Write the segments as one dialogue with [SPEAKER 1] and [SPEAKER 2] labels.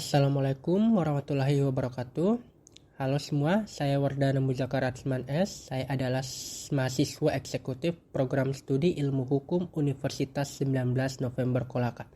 [SPEAKER 1] Assalamualaikum warahmatullahi wabarakatuh. Halo semua, saya Wardana Muzakar Atsman S. Saya adalah mahasiswa eksekutif program studi ilmu hukum Universitas 19 November Kolaka.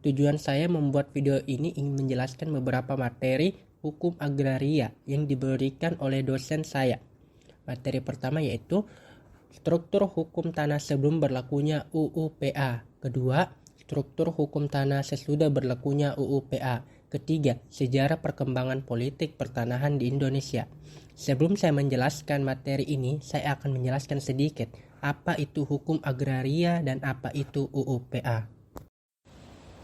[SPEAKER 1] Tujuan saya membuat video ini ingin menjelaskan beberapa materi hukum agraria yang diberikan oleh dosen saya. Materi pertama yaitu struktur hukum tanah sebelum berlakunya UU PA. Kedua, struktur hukum tanah sesudah berlakunya UU PA. Ketiga, sejarah perkembangan politik pertanahan di Indonesia. Sebelum saya menjelaskan materi ini, saya akan menjelaskan sedikit apa itu hukum agraria dan apa itu UU PA.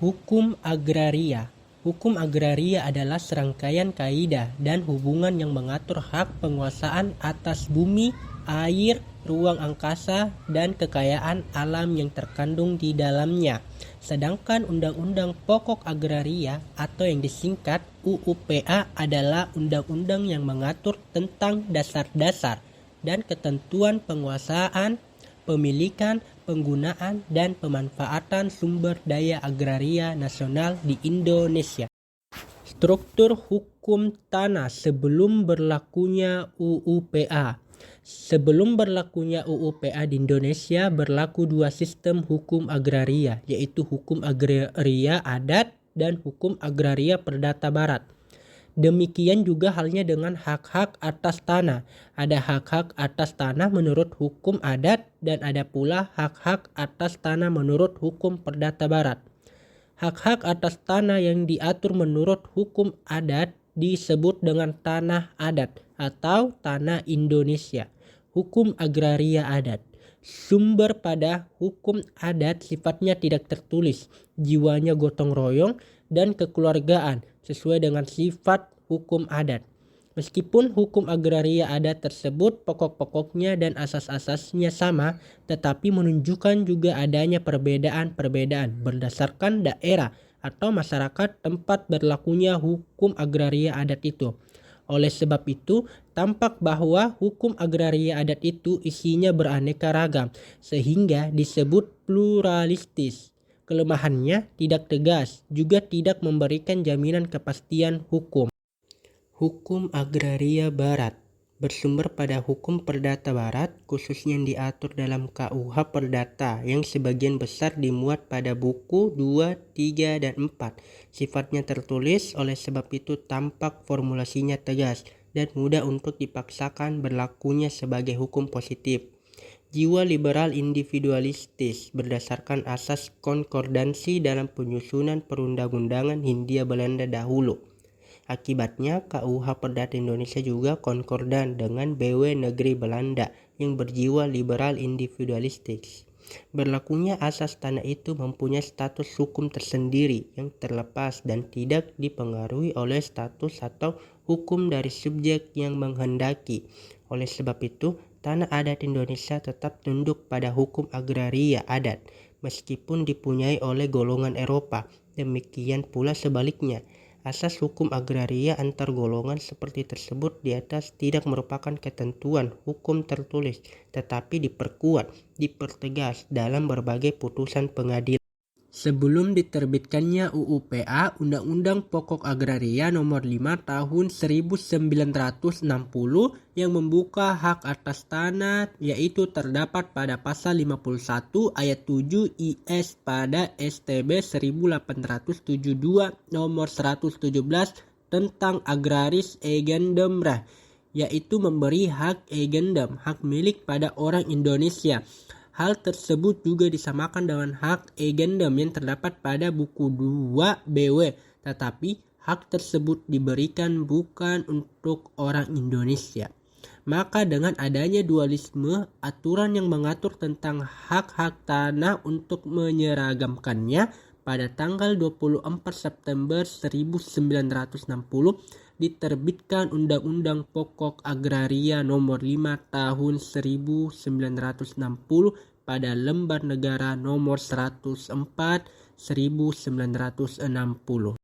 [SPEAKER 1] Hukum agraria. Hukum agraria adalah serangkaian kaidah dan hubungan yang mengatur hak penguasaan atas bumi, air, ruang angkasa, dan kekayaan alam yang terkandung di dalamnya. Sedangkan Undang-Undang Pokok Agraria atau yang disingkat UUPA adalah undang-undang yang mengatur tentang dasar-dasar dan ketentuan penguasaan, pemilikan, penggunaan, dan pemanfaatan sumber daya agraria nasional di Indonesia. Struktur hukum tanah sebelum berlakunya UUPA. Sebelum berlakunya UUPA di Indonesia berlaku dua sistem hukum agraria, yaitu hukum agraria adat dan hukum agraria perdata barat. Demikian juga halnya dengan hak-hak atas tanah. Ada hak-hak atas tanah menurut hukum adat dan ada pula hak-hak atas tanah menurut hukum perdata barat. Hak-hak atas tanah yang diatur menurut hukum adat disebut dengan tanah adat atau tanah Indonesia. Hukum agraria adat. Sumber pada hukum adat sifatnya tidak tertulis, jiwanya gotong royong dan kekeluargaan sesuai dengan sifat hukum adat. Meskipun hukum agraria adat tersebut pokok-pokoknya dan asas-asasnya sama, tetapi menunjukkan juga adanya perbedaan-perbedaan berdasarkan daerah atau masyarakat tempat berlakunya hukum agraria adat itu. Oleh sebab itu, tampak bahwa hukum agraria adat itu isinya beraneka ragam, sehingga disebut pluralistis. Kelemahannya tidak tegas, juga tidak memberikan jaminan kepastian hukum. Hukum agraria barat bersumber pada hukum perdata barat, khususnya yang diatur dalam KUH Perdata yang sebagian besar dimuat pada buku 2, 3, dan 4. Sifatnya tertulis, oleh sebab itu tampak formulasinya tegas dan mudah untuk dipaksakan berlakunya sebagai hukum positif. Jiwa liberal individualistis berdasarkan asas konkordansi dalam penyusunan perundang-undangan Hindia Belanda dahulu. Akibatnya, KUH Perdata Indonesia juga konkordan dengan BW Negeri Belanda yang berjiwa liberal individualistis. Berlakunya asas tanah itu mempunyai status hukum tersendiri yang terlepas dan tidak dipengaruhi oleh status atau hukum dari subjek yang menghendaki. Oleh sebab itu, tanah adat Indonesia tetap tunduk pada hukum agraria adat, meskipun dipunyai oleh golongan Eropa. Demikian pula sebaliknya. Asas hukum agraria antar golongan seperti tersebut di atas tidak merupakan ketentuan hukum tertulis, tetapi diperkuat, dipertegas dalam berbagai putusan pengadilan. Sebelum diterbitkannya UUPA, Undang-Undang Pokok Agraria Nomor 5 Tahun 1960 yang membuka hak atas tanah yaitu terdapat pada pasal 51 ayat 7 IS pada STB 1872 nomor 117 tentang agraris egendom, yaitu memberi hak egendom, hak milik pada orang Indonesia. Hal tersebut juga disamakan dengan hak egendom yang terdapat pada buku 2 BW, tetapi hak tersebut diberikan bukan untuk orang Indonesia. Maka dengan adanya dualisme, aturan yang mengatur tentang hak-hak tanah untuk menyeragamkannya pada tanggal 24 September 1960 diterbitkan Undang-Undang Pokok Agraria Nomor 5 Tahun 1960 pada lembar negara nomor 104 1960.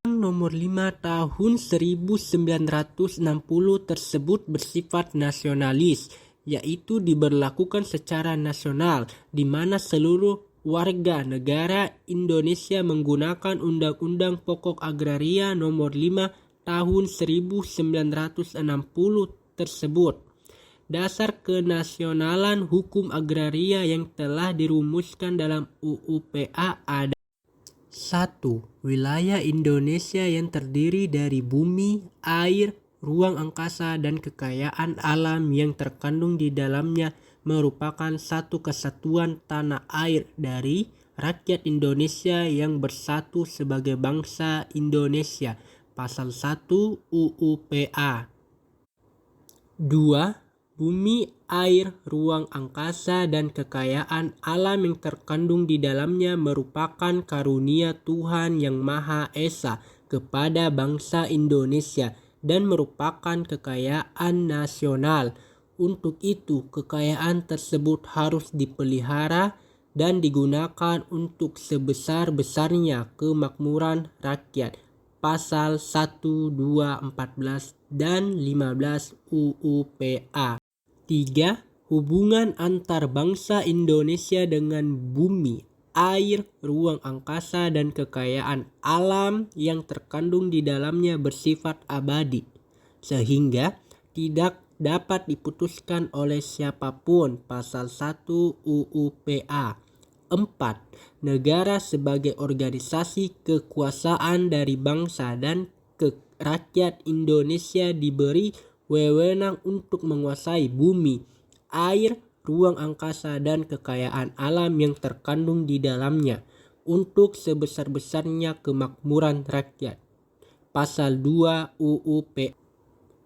[SPEAKER 1] Nomor 5 tahun 1960 tersebut bersifat nasionalis, yaitu diberlakukan secara nasional, di mana seluruh warga negara Indonesia menggunakan Undang-Undang Pokok Agraria Nomor 5 Tahun 1960 tersebut. Dasar kenasionalan hukum agraria yang telah dirumuskan dalam UUPA ada 1. Wilayah Indonesia yang terdiri dari bumi, air, ruang angkasa, dan kekayaan alam yang terkandung di dalamnya merupakan satu kesatuan tanah air dari rakyat Indonesia yang bersatu sebagai bangsa Indonesia. Pasal 1 UUPA. 2. Bumi, air, ruang angkasa, dan kekayaan alam yang terkandung di dalamnya merupakan karunia Tuhan Yang Maha Esa kepada bangsa Indonesia dan merupakan kekayaan nasional. Untuk itu, kekayaan tersebut harus dipelihara dan digunakan untuk sebesar-besarnya kemakmuran rakyat. Pasal 1, 2, 14, dan 15 UUPA. 3. Hubungan antar bangsa Indonesia dengan bumi, air, ruang angkasa, dan kekayaan alam yang terkandung di dalamnya bersifat abadi, sehingga tidak dapat diputuskan oleh siapapun. Pasal 1 UUPA. 4. Negara sebagai organisasi kekuasaan dari bangsa dan rakyat Indonesia diberi wewenang untuk menguasai bumi, air, ruang angkasa, dan kekayaan alam yang terkandung di dalamnya untuk sebesar-besarnya kemakmuran rakyat. Pasal 2 UUP.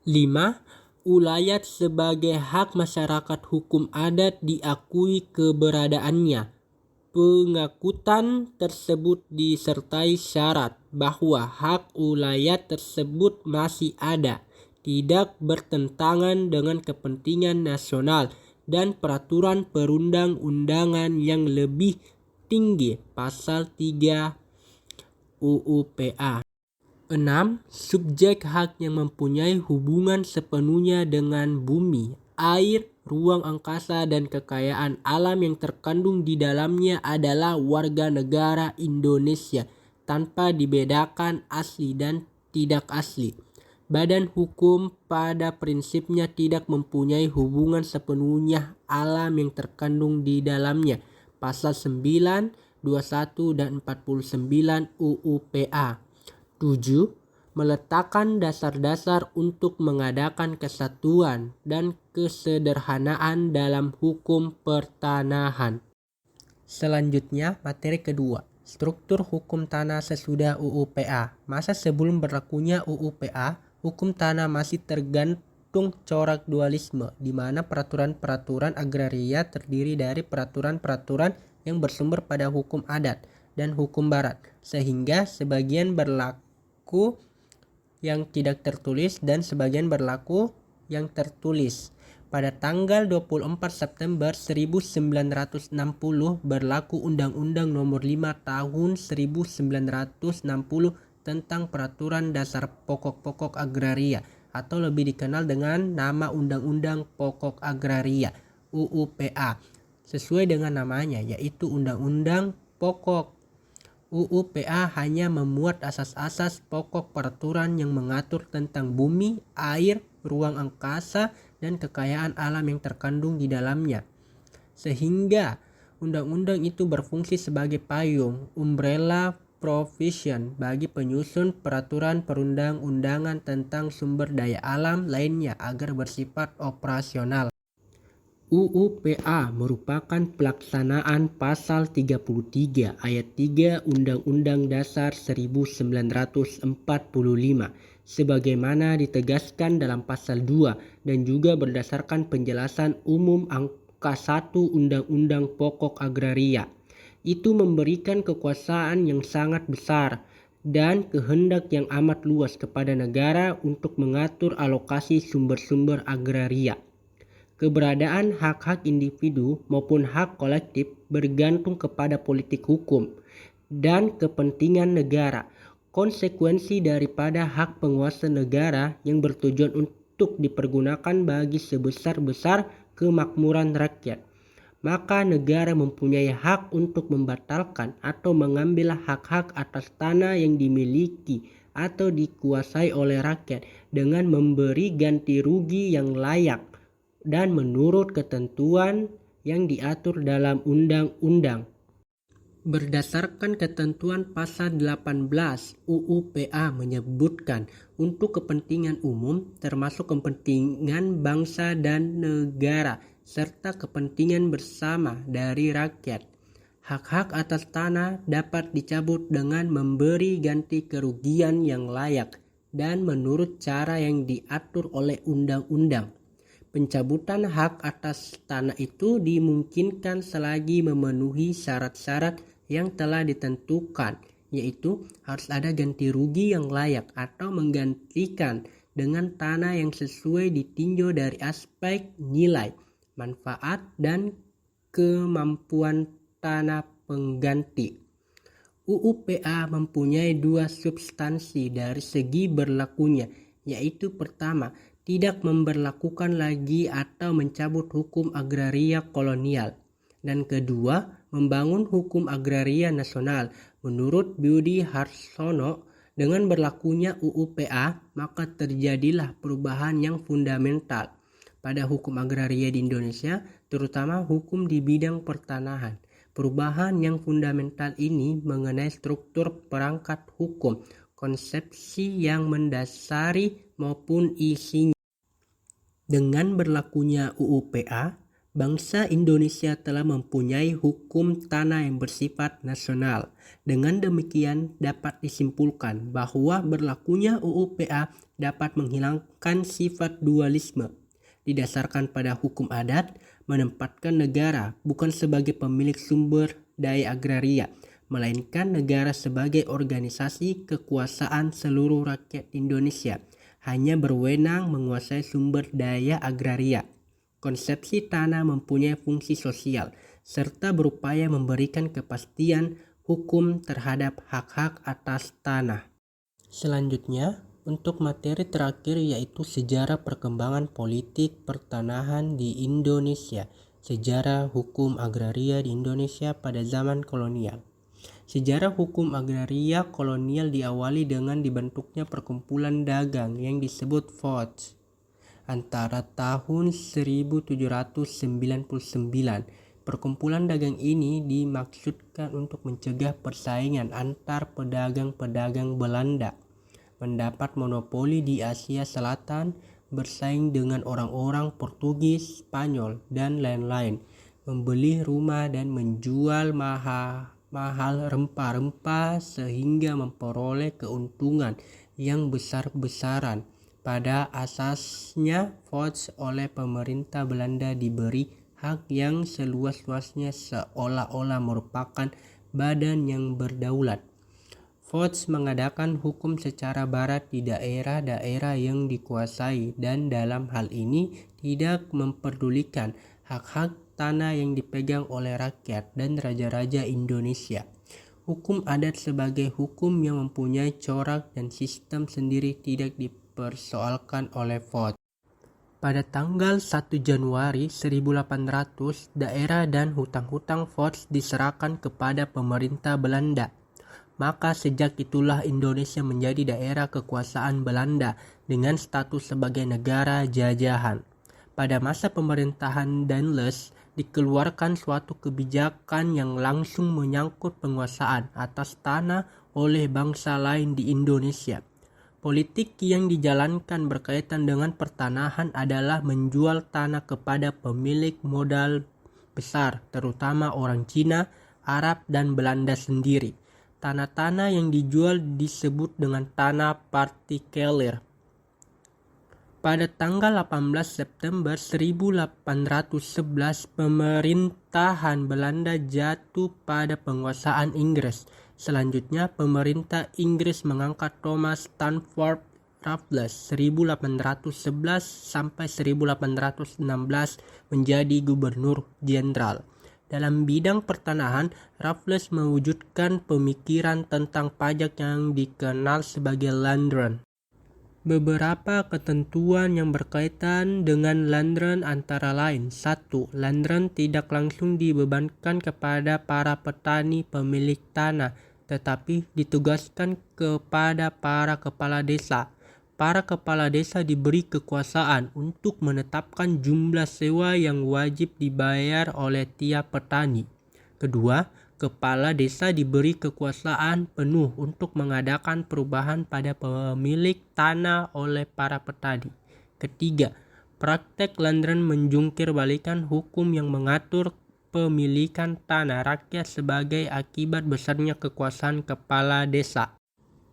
[SPEAKER 1] 5. Ulayat sebagai hak masyarakat hukum adat diakui keberadaannya. Pengakutan tersebut disertai syarat bahwa hak ulayat tersebut masih ada, tidak bertentangan dengan kepentingan nasional dan peraturan perundang-undangan yang lebih tinggi. Pasal 3 UUPA. 6. Subjek hak yang mempunyai hubungan sepenuhnya dengan bumi, air, ruang angkasa, dan kekayaan alam yang terkandung di dalamnya adalah warga negara Indonesia tanpa dibedakan asli dan tidak asli. Badan hukum pada prinsipnya tidak mempunyai hubungan sepenuhnya alam yang terkandung di dalamnya. Pasal 9, 21, dan 49 UUPA. 7. Meletakkan dasar-dasar untuk mengadakan kesatuan dan kesederhanaan dalam hukum pertanahan. Selanjutnya, materi kedua. Struktur hukum tanah sesudah UUPA. Masa sebelum berlakunya UUPA, hukum tanah masih tergantung corak dualisme, di mana peraturan-peraturan agraria terdiri dari peraturan-peraturan yang bersumber pada hukum adat dan hukum barat, sehingga sebagian berlaku yang tidak tertulis dan sebagian berlaku yang tertulis. Pada tanggal 24 September 1960 berlaku Undang-Undang Nomor 5 Tahun 1960 tentang Peraturan Dasar Pokok-Pokok Agraria atau lebih dikenal dengan nama Undang-Undang Pokok Agraria UUPA. Sesuai dengan namanya, yaitu Undang-Undang Pokok. UUPA hanya memuat asas-asas pokok peraturan yang mengatur tentang bumi, air, ruang angkasa, dan kekayaan alam yang terkandung di dalamnya. Sehingga undang-undang itu berfungsi sebagai payung, umbrella provision bagi penyusun peraturan perundang-undangan tentang sumber daya alam lainnya agar bersifat operasional. UUPA merupakan pelaksanaan Pasal 33 Ayat 3 Undang-Undang Dasar 1945 sebagaimana ditegaskan dalam Pasal 2 dan juga berdasarkan penjelasan umum angka 1 Undang-Undang Pokok Agraria. Itu memberikan kekuasaan yang sangat besar dan kehendak yang amat luas kepada negara untuk mengatur alokasi sumber-sumber agraria. Keberadaan hak-hak individu maupun hak kolektif bergantung kepada politik hukum dan kepentingan negara. Konsekuensi daripada hak penguasa negara yang bertujuan untuk dipergunakan bagi sebesar-besar kemakmuran rakyat. maka negara mempunyai hak untuk membatalkan atau mengambil hak-hak atas tanah yang dimiliki atau dikuasai oleh rakyat dengan memberi ganti rugi yang layak dan menurut ketentuan yang diatur dalam undang-undang. Berdasarkan ketentuan pasal 18 UU PA menyebutkan untuk kepentingan umum termasuk kepentingan bangsa dan negara serta kepentingan bersama dari rakyat. Hak-hak atas tanah dapat dicabut dengan memberi ganti kerugian yang layak dan menurut cara yang diatur oleh undang-undang. Pencabutan hak atas tanah itu dimungkinkan selagi memenuhi syarat-syarat yang telah ditentukan, yaitu harus ada ganti rugi yang layak atau menggantikan dengan tanah yang sesuai ditinjau dari aspek nilai, manfaat, dan kemampuan tanah pengganti. UU PA mempunyai dua substansi dari segi berlakunya, yaitu pertama, tidak memberlakukan lagi atau mencabut hukum agraria kolonial, dan kedua, membangun hukum agraria nasional. Menurut Budi Harsono, dengan berlakunya UU PA, maka terjadilah perubahan yang fundamental pada hukum agraria di Indonesia, terutama hukum di bidang pertanahan. Perubahan yang fundamental ini mengenai struktur perangkat hukum, konsepsi yang mendasari maupun isinya. Dengan berlakunya UU PA, bangsa Indonesia telah mempunyai hukum tanah yang bersifat nasional. Dengan demikian dapat disimpulkan bahwa berlakunya UU PA dapat menghilangkan sifat dualisme didasarkan pada hukum adat, menempatkan negara bukan sebagai pemilik sumber daya agraria, melainkan negara sebagai organisasi kekuasaan seluruh rakyat Indonesia, hanya berwenang menguasai sumber daya agraria. Konsepsi tanah mempunyai fungsi sosial, serta berupaya memberikan kepastian hukum terhadap hak-hak atas tanah. Selanjutnya, untuk materi terakhir yaitu sejarah perkembangan politik pertanahan di Indonesia, sejarah hukum agraria di Indonesia pada zaman kolonial. Sejarah hukum agraria kolonial diawali dengan dibentuknya perkumpulan dagang yang disebut FOJ antara tahun 1799. Perkumpulan dagang ini dimaksudkan untuk mencegah persaingan antar pedagang-pedagang Belanda mendapat monopoli di Asia Selatan, bersaing dengan orang-orang Portugis, Spanyol, dan lain-lain, membeli rumah dan menjual mahal rempah-rempah sehingga memperoleh keuntungan yang besar-besaran. Pada asasnya, FOJ oleh pemerintah Belanda diberi hak yang seluas-luasnya seolah-olah merupakan badan yang berdaulat. FOJ mengadakan hukum secara barat di daerah-daerah yang dikuasai dan dalam hal ini tidak memperdulikan hak-hak tanah yang dipegang oleh rakyat dan raja-raja Indonesia. Hukum adat sebagai hukum yang mempunyai corak dan sistem sendiri tidak dipersoalkan oleh FOJ. Pada tanggal 1 Januari 1800, daerah dan hutang-hutang FOJ diserahkan kepada pemerintah Belanda. Maka sejak itulah Indonesia menjadi daerah kekuasaan Belanda dengan status sebagai negara jajahan. Pada masa pemerintahan Daendels dikeluarkan suatu kebijakan yang langsung menyangkut penguasaan atas tanah oleh bangsa lain di Indonesia. Politik yang dijalankan berkaitan dengan pertanahan adalah menjual tanah kepada pemilik modal besar, terutama orang Cina, Arab, dan Belanda sendiri. Tanah-tanah yang dijual disebut dengan tanah partikelir. Pada tanggal 18 September 1811, pemerintahan Belanda jatuh pada penguasaan Inggris. Selanjutnya, pemerintah Inggris mengangkat Thomas Stamford Raffles 1811 sampai 1816 menjadi gubernur jenderal. Dalam bidang pertanahan, Raffles mewujudkan pemikiran tentang pajak yang dikenal sebagai land rent. Beberapa ketentuan yang berkaitan dengan landren antara lain. 1. Landren tidak langsung dibebankan kepada para petani pemilik tanah, tetapi ditugaskan kepada para kepala desa. Para kepala desa diberi kekuasaan untuk menetapkan jumlah sewa yang wajib dibayar oleh tiap petani. Kedua, kepala desa diberi kekuasaan penuh untuk mengadakan perubahan pada pemilik tanah oleh para petani. Ketiga, praktek landren menjungkir balikan hukum yang mengatur pemilikan tanah rakyat sebagai akibat besarnya kekuasaan kepala desa.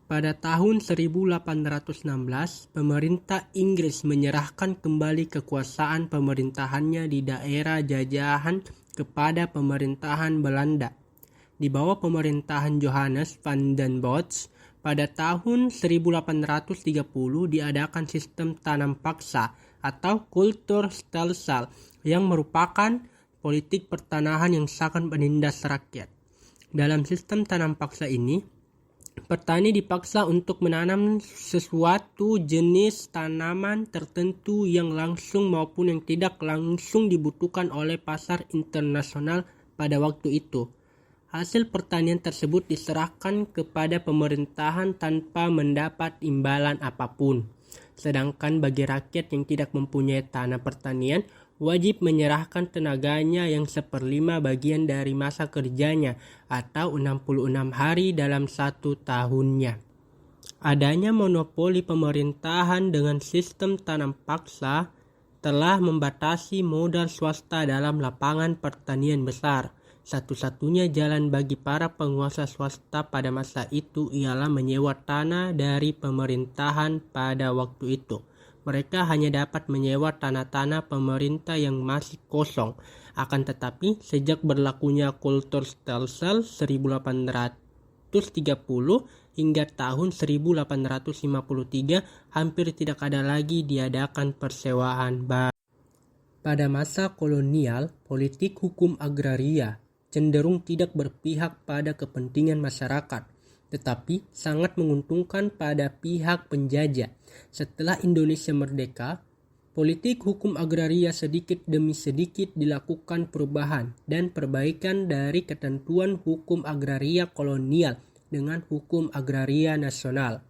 [SPEAKER 1] Pada tahun 1816, pemerintah Inggris menyerahkan kembali kekuasaan pemerintahannya di daerah jajahan kepada pemerintahan Belanda. Di bawah pemerintahan Johannes van den Bosch, pada tahun 1830 diadakan sistem tanam paksa atau kulturstelsel yang merupakan politik pertanahan yang sangat menindas rakyat. Dalam sistem tanam paksa ini, petani dipaksa untuk menanam sesuatu jenis tanaman tertentu yang langsung maupun yang tidak langsung dibutuhkan oleh pasar internasional pada waktu itu. Hasil pertanian tersebut diserahkan kepada pemerintahan tanpa mendapat imbalan apapun. Sedangkan bagi rakyat yang tidak mempunyai tanah pertanian, wajib menyerahkan tenaganya yang 1/5 bagian dari masa kerjanya atau 66 hari dalam 1 tahunnya. Adanya monopoli pemerintahan dengan sistem tanam paksa telah membatasi modal swasta dalam lapangan pertanian besar. Satu-satunya jalan bagi para penguasa swasta pada masa itu ialah menyewa tanah dari pemerintahan pada waktu itu. Mereka hanya dapat menyewa tanah-tanah pemerintah yang masih kosong. Akan tetapi, sejak berlakunya kulturstelsel 1830 hingga tahun 1853, hampir tidak ada lagi diadakan persewaan baru. Pada masa kolonial, politik hukum agraria cenderung tidak berpihak pada kepentingan masyarakat, tetapi sangat menguntungkan pada pihak penjajah. Setelah Indonesia merdeka, politik hukum agraria sedikit demi sedikit dilakukan perubahan dan perbaikan dari ketentuan hukum agraria kolonial dengan hukum agraria nasional.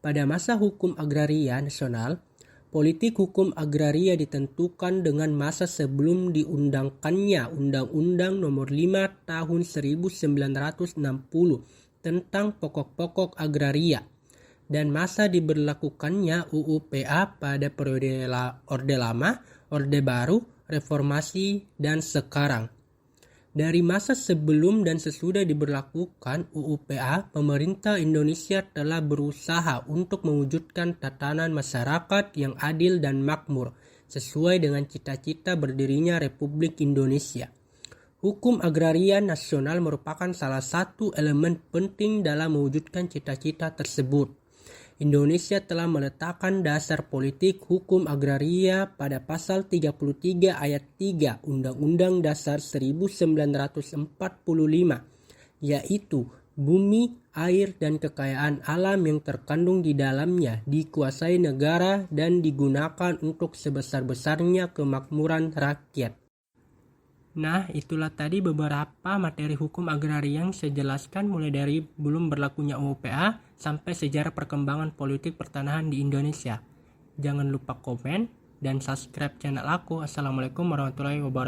[SPEAKER 1] Pada masa hukum agraria nasional, politik hukum agraria ditentukan dengan masa sebelum diundangkannya Undang-Undang Nomor 5 Tahun 1960 tentang pokok-pokok agraria dan masa diberlakukannya UU-PA pada periode Orde Lama, Orde Baru, Reformasi, dan sekarang. Dari masa sebelum dan sesudah diberlakukan UU-PA, pemerintah Indonesia telah berusaha untuk mewujudkan tatanan masyarakat yang adil dan makmur, sesuai dengan cita-cita berdirinya Republik Indonesia. Hukum agraria nasional merupakan salah satu elemen penting dalam mewujudkan cita-cita tersebut. Indonesia telah meletakkan dasar politik hukum agraria pada pasal 33 ayat 3 Undang-Undang Dasar 1945, yaitu bumi, air, dan kekayaan alam yang terkandung di dalamnya dikuasai negara dan digunakan untuk sebesar-besarnya kemakmuran rakyat. Nah, itulah tadi beberapa materi hukum agraria yang saya jelaskan, mulai dari belum berlakunya UU-PA sampai sejarah perkembangan politik pertanahan di Indonesia. Jangan lupa komen dan subscribe channel aku. Assalamualaikum warahmatullahi wabarakatuh.